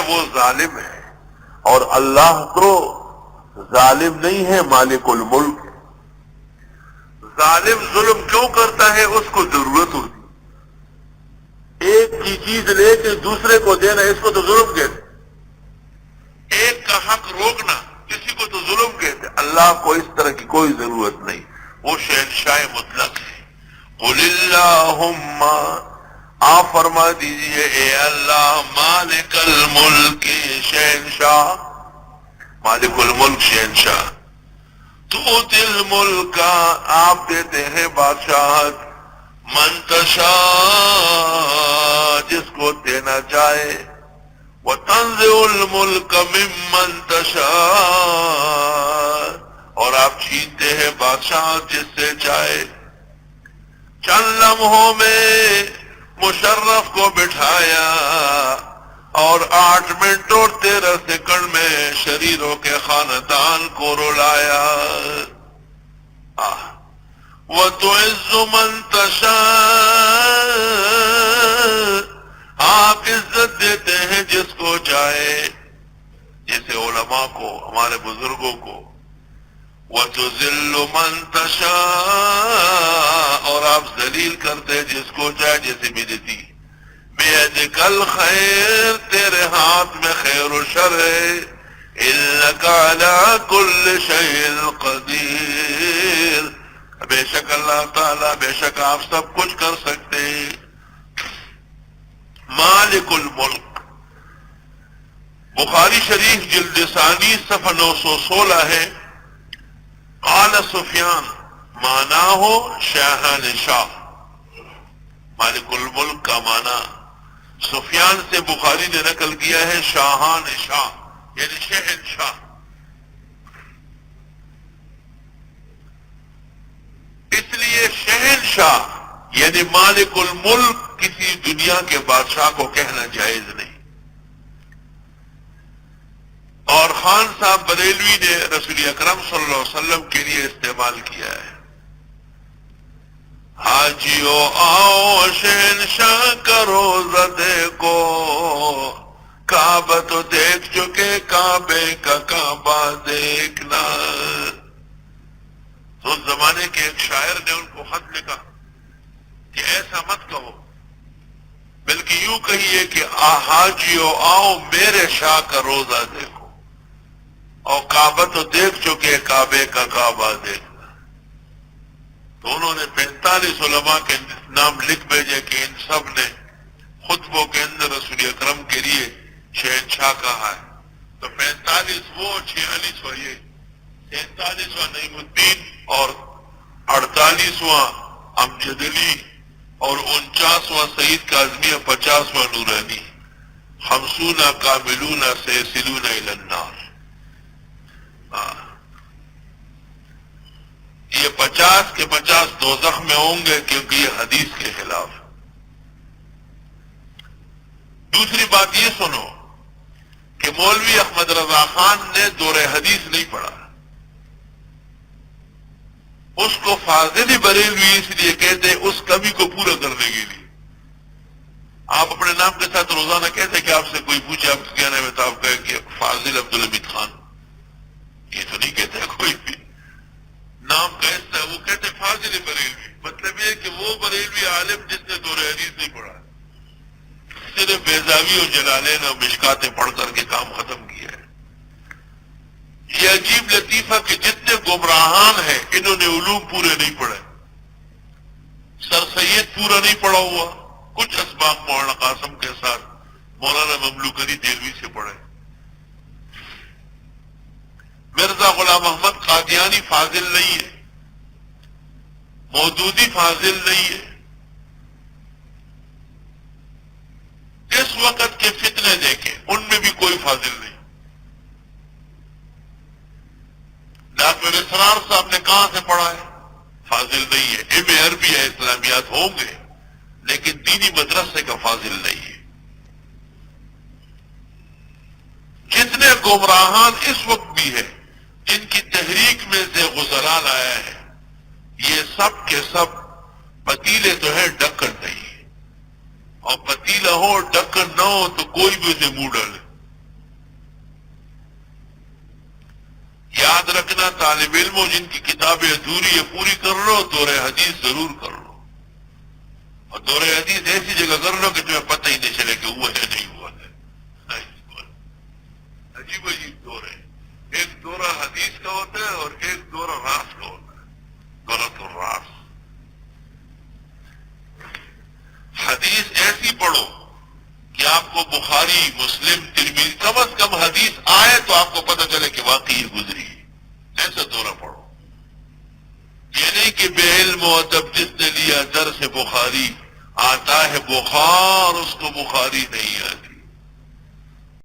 وہ ظالم ہے، اور اللہ تو ظالم نہیں ہے، مالک الملک ہے۔ ظالم ظلم کیوں کرتا ہے؟ اس کو ضرورت ہوتی ہے۔ ایک کی چیز لے کے دوسرے کو دینا، اس کو تو ظلم کہتے ہیں۔ ایک کا حق روکنا، کسی کو تو ظلم کہتے ہیں۔ اللہ کو اس طرح کی کوئی ضرورت نہیں، وہ شہنشاہ مطلق ہے۔ قل اللہم، آپ فرما دیجئے اے اللہ، مالک الملک، شہنشاہ، مالک الملک شہنشاہ، تؤتی الملک، آپ دیتے ہیں بادشاہت، من تشاء، جس کو دینا چاہے، وتنزع الملک ممن تشاء، اور آپ چھینتے ہیں بادشاہت جس سے چاہے۔ چند لمحوں میں مشرف کو بٹھایا، اور 8 منٹ اور 13 سیکنڈ میں شریروں کے خاندان کو رلایا۔ وَتُعِزُّ مَن تَشَاءُ، آپ عزت دیتے ہیں جس کو چاہے، جیسے علماء کو، ہمارے بزرگوں کو۔ وَتُذِلُّ مَن تَشَاءُ، اور آپ ذلیل کرتے جس کو چاہے، جیسے میری دی۔ بِيَدِكَ الْخَيْرُ، تیرے ہاتھ میں خیر و شر ہے۔ إِنَّكَ عَلَىٰ كُلِّ شَيْءٍ قَدِيرٌ، بے شک اللہ تعالیٰ، بے شک آپ سب کچھ کر سکتے ہیں۔ مالک الملک، بخاری شریف جلد ثانی صفحہ 916 ہے۔ قال سفیان، معنی ہو شاہنشاہ، مالک الملک کا معنی سفیان سے بخاری نے نقل کیا ہے شاہنشاہ، یعنی شہنشاہ۔ اس لیے شہنشاہ یعنی مالک الملک کسی دنیا کے بادشاہ کو کہنا جائز نہیں۔ اور خان صاحب بریلوی نے رسول اکرم صلی اللہ علیہ وسلم کے لیے استعمال کیا ہے، حاجیو آؤ شہنشاہ کا روزہ دیکھو، کعبہ تو دیکھ چکے، کعبے کا کعبہ دیکھنا۔ تو اس زمانے کے ایک شاعر نے ان کو خط لکھا کہ ایسا مت کہو، بلکہ یوں کہیے کہ حاجیو آؤ میرے شاہ کا روزہ دیکھو، اور کعبہ تو دیکھ چکے، کعبے کا کعبہ دیکھنا۔ تو انہوں نے 45 علماء کے نام لکھ بھیجے کہ ان سب نے خطبوں کے اندر رسول اکرم کے لیے شہنشاہ کہا ہے۔ تو 45 وہ، 46واں یہ، 43واں نعیم الدین، اور 48واں امجد علی، اور 49واں سعید کاظمی، 50واں نورانی، 50 کاملون سیصلون الی النار۔ یہ 50 کے 50 دوزخ میں ہوں گے، کیونکہ یہ حدیث کے خلاف۔ دوسری بات یہ سنو کہ مولوی احمد رضا خان نے دور حدیث نہیں پڑھا، اس کو فاضل بریلوی اس لیے کہتے ہیں اس کمی کو پورا کرنے کے لیے۔ آپ اپنے نام کے ساتھ روزانہ کہتے کہ آپ سے کوئی پوچھے آپ کیا نام ہے، تو آپ کہیں کہ فاضل عبدالحمید خان، یہ تو نہیں کہتے کوئی بھی نام کہتا ہے، وہ کہتے فاضل بریلوی۔ مطلب یہ کہ وہ بریلوی عالم جس نے دور حدیث نہیں پڑھا، صرف بیضاوی اور جلالین اور مشکاتیں پڑھ کر کے کام ختم کیا ہے۔ یہ عجیب لطیفہ کہ جتنے گمراہان ہیں انہوں نے علوم پورے نہیں پڑھے۔ سر سید پورا نہیں پڑھا ہوا، کچھ اسباق مولانا قاسم کے ساتھ مولانا مملوک علی دہلوی سے پڑھے۔ مرزا غلام احمد قادیانی فاضل نہیں ہے، مودودی فاضل نہیں ہے۔ اس وقت کے فتنے دیکھیں، ان میں بھی کوئی فاضل نہیں۔ ڈاکٹر اسرار صاحب نے کہاں سے پڑھا ہے؟ فاضل نہیں ہے۔ ایم اے عربی ہے، اسلامیات ہوں گے، لیکن دینی مدرسے کا فاضل نہیں ہے۔ جتنے گمراہان اس وقت بھی ہیں جن کی تحریک میں سے غزران آیا ہے، یہ سب کے سب پتیلے تو ہے، ڈھکن نہیں ہے۔ اور پتیلا ہو ڈھکن نہ ہو تو کوئی بھی اسے منہ ڈالے، یاد رکھنا طالب علموں جن کی کتابیں ادھوری ہے پوری کر لو، دورہ حدیث ضرور کر لو، اور دورہ حدیث ایسی جگہ کر لو کہ تمہیں پتہ ہی نہیں چلے کہ ہوا ہے نہیں ہوا ہے۔ عجیب عجیب دور ہے، ایک دورہ حدیث کا ہوتا ہے اور ایک دورہ راس کا ہوتا ہے، غلط الراس۔ حدیث ایسی پڑھو کہ آپ کو بخاری، مسلم، ترمذی، کم از کم حدیث آئے تو آپ کو پتہ چلے کہ واقعی یہ گزری ہے، ایسا دورہ پڑھو۔ یہ نہیں کہ بے علم و ادب جس نے لیا درس بخاری، آتا ہے بخار اس کو بخاری نہیں آتی۔